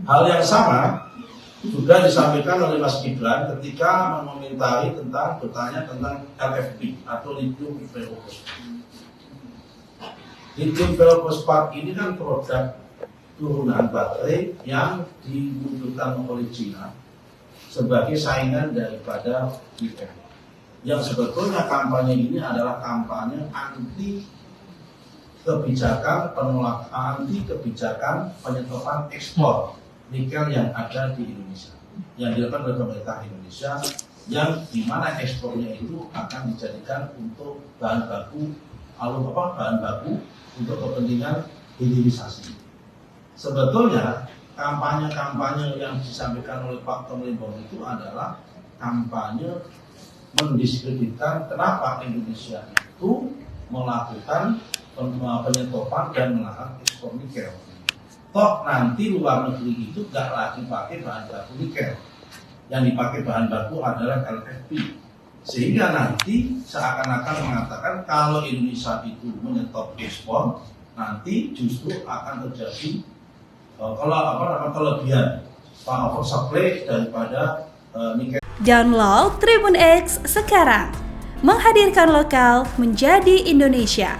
Hal yang sama juga disampaikan oleh Mas Gibran ketika mengomentari bertanya tentang LFP atau lithium ferrofosfat. Lithium ferrofosfat ini kan produk turunan baterai yang dimunculkan oleh China sebagai saingan daripada nikel. Yang sebetulnya kampanye ini adalah kampanye anti kebijakan penyetopan ekspor nikel yang ada di Indonesia, yang dilakukan oleh pemerintah Indonesia, yang dimana ekspornya itu akan dijadikan untuk bahan baku untuk kepentingan hilirisasi. Sebetulnya kampanye-kampanye yang disampaikan oleh Pak Temenggung itu adalah kampanye mendiskreditkan kenapa Indonesia itu melakukan penyetopan dan melarang ekspor nikel. Toh nanti luar negeri itu nggak lagi pakai bahan baku nikel, yang dipakai bahan baku adalah LFP, sehingga nanti seakan-akan mengatakan kalau Indonesia itu menyetop ekspor, nanti justru akan terjadi kelebihan oversupply daripada nikel. Download Tribun X sekarang, menghadirkan lokal menjadi Indonesia.